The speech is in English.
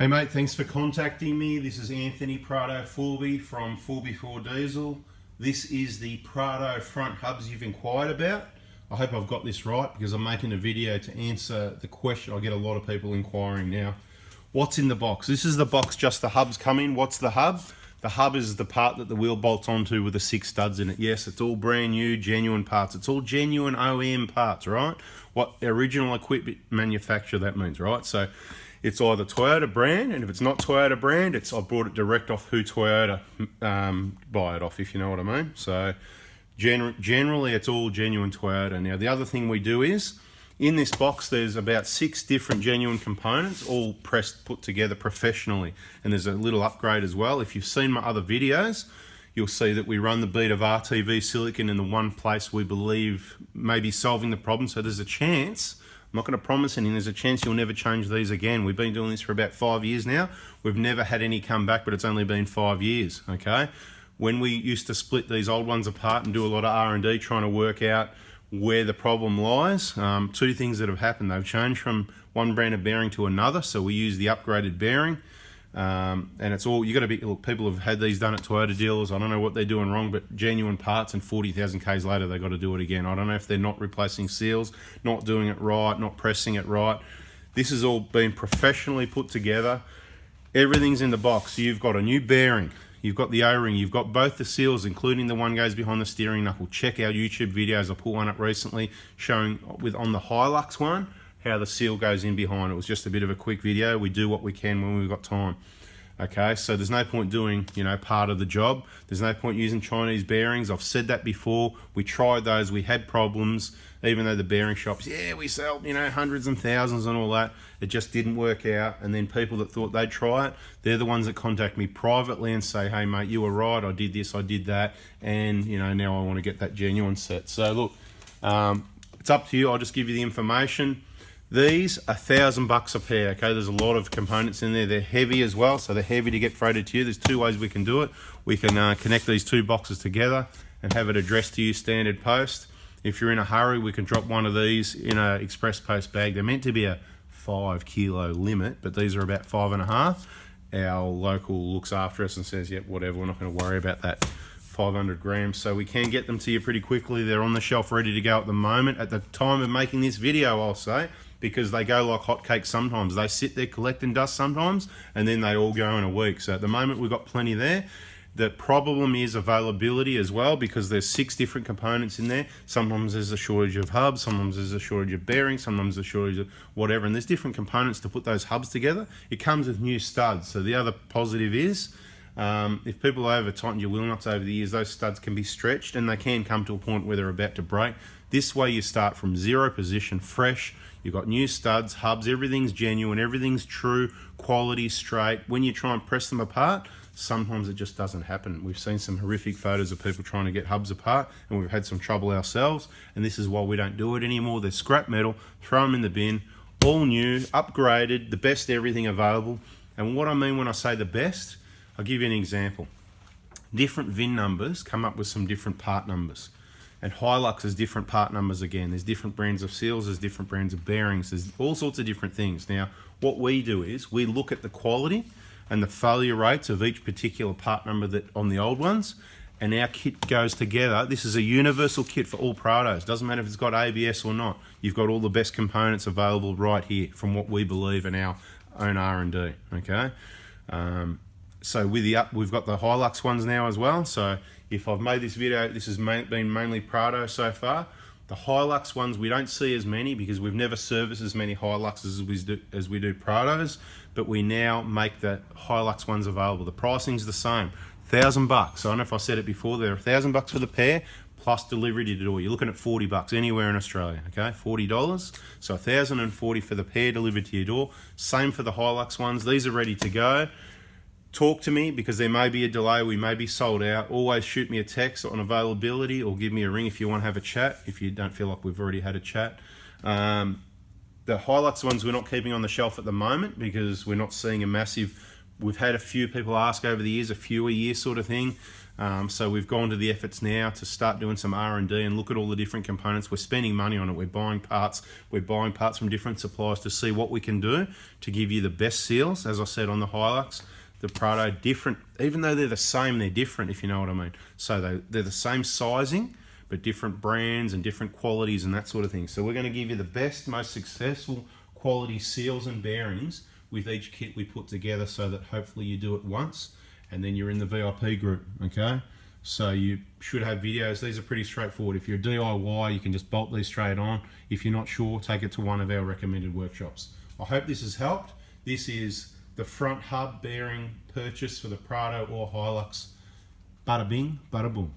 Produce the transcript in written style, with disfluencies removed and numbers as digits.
Hey mate, thanks for contacting me. This is Anthony Prado Fulby from Fulby 4 Diesel. This is the Prado front hubs you've inquired about. I hope I've got this right because I'm making a video to answer the question. I get a lot of people inquiring now. What's in the box? This is the box, just the hubs come in. What's the hub? The hub is the part that the wheel bolts onto with the 6 studs in it. Yes, it's all brand new, genuine parts. It's all genuine OEM parts, right? What original equipment manufacturer that means, right? So it's either Toyota brand, and if it's not Toyota brand, I brought it direct off who Toyota buy it off, if you know what I mean. So generally it's all genuine Toyota. Now the other thing we do is, in this box there's about 6 different genuine components, all put together professionally. And there's a little upgrade as well. If you've seen my other videos, you'll see that we run the bead of RTV silicon in the one place we believe may be solving the problem. So there's a chance, I'm not going to promise anything, there's a chance you'll never change these again. We've been doing this for about 5 years now. We've never had any come back, but it's only been 5 years, okay? When we used to split these old ones apart and do a lot of R&D trying to work out where the problem lies, 2 things that have happened. They've changed from one brand of bearing to another, so we use the upgraded bearing. And it's all, you got to be, look, people have had these done at Toyota dealers. I don't know what they're doing wrong, but genuine parts, and 40,000 Ks later they got to do it again. I don't know if they're not replacing seals, not doing it right, not pressing it right. This has all been professionally put together. Everything's in the box. So you've got a new bearing, you've got the O-ring, you've got both the seals, including the one goes behind the steering knuckle. Check our YouTube videos. I put one up recently showing on the Hilux one how the seal goes in behind. It was just a bit of a quick video. We do what we can when we've got time. Okay, so there's no point doing, part of the job. There's no point using Chinese bearings. I've said that before. We tried those, we had problems, even though the bearing shops, yeah, we sell, hundreds and thousands and all that. It just didn't work out. And then people that thought they'd try it, they're the ones that contact me privately and say, hey mate, you were right, I did this, I did that, and now I want to get that genuine set. So look, it's up to you. I'll just give you the information. These are $1,000 a pair, okay? There's a lot of components in there. They're heavy as well, so they're heavy to get freighted to you. There's 2 ways we can do it. We can connect these 2 boxes together and have it addressed to you standard post. If you're in a hurry, we can drop one of these in an express post bag. They're meant to be a 5 kilo limit, but these are about 5.5. Our local looks after us and says, yep, whatever, we're not going to worry about that. 500 grams, so we can get them to you pretty quickly. They're on the shelf ready to go at the moment, at the time of making this video, I'll say, because they go like hotcakes sometimes. They sit there collecting dust sometimes, and then they all go in a week. So at the moment we've got plenty there. The problem is availability as well, because there's 6 different components in there. Sometimes there's a shortage of hubs, sometimes there's a shortage of bearings, sometimes there's a shortage of whatever, and there's different components to put those hubs together. It comes with new studs. So the other positive is, if people over tightened your wheel nuts over the years, those studs can be stretched and they can come to a point where they're about to break. This way you start from 0 position, fresh. You've got new studs, hubs, everything's genuine, everything's true, quality, straight. When you try and press them apart, sometimes it just doesn't happen. We've seen some horrific photos of people trying to get hubs apart, and we've had some trouble ourselves, and this is why we don't do it anymore. They're scrap metal, throw them in the bin, all new, upgraded, the best everything available. And what I mean when I say the best, I'll give you an example. Different VIN numbers come up with some different part numbers. And Hilux has different part numbers again. There's different brands of seals, there's different brands of bearings, there's all sorts of different things. Now, what we do is we look at the quality and the failure rates of each particular part number that on the old ones, and our kit goes together. This is a universal kit for all Prados. Doesn't matter if it's got ABS or not. You've got all the best components available right here from what we believe in our own R&D, okay? So we've got the Hilux ones now as well. So if I've made this video, this has been mainly Prado so far. The Hilux ones, we don't see as many because we've never serviced as many Hiluxes as we do Prados, but we now make the Hilux ones available. The pricing's the same, $1,000. I don't know if I said it before, they're $1,000 for the pair, plus delivery to the door. You're looking at $40 anywhere in Australia, okay? $40, so $1,040 for the pair delivered to your door. Same for the Hilux ones. These are ready to go. Talk to me because there may be a delay, we may be sold out. Always shoot me a text on availability or give me a ring if you want to have a chat, if you don't feel like we've already had a chat. The Hilux ones we're not keeping on the shelf at the moment because we're not seeing a massive, we've had a few people ask over the years, a few a year sort of thing. So we've gone to the efforts now to start doing some R&D and look at all the different components. We're spending money on it. We're buying parts. We're buying parts from different suppliers to see what we can do to give you the best seals. As I said on the Hilux, the Prado, different, even though they're the same, they're different, if you know what I mean. So they're the same sizing, but different brands and different qualities and that sort of thing. So we're going to give you the best, most successful quality seals and bearings with each kit we put together, so that hopefully you do it once and then you're in the VIP group, okay? So you should have videos. These are pretty straightforward. If you're a DIY, you can just bolt these straight on. If you're not sure, take it to one of our recommended workshops. I hope this has helped. This is the front hub bearing purchase for the Prado or Hilux. Bada bing, bada boom.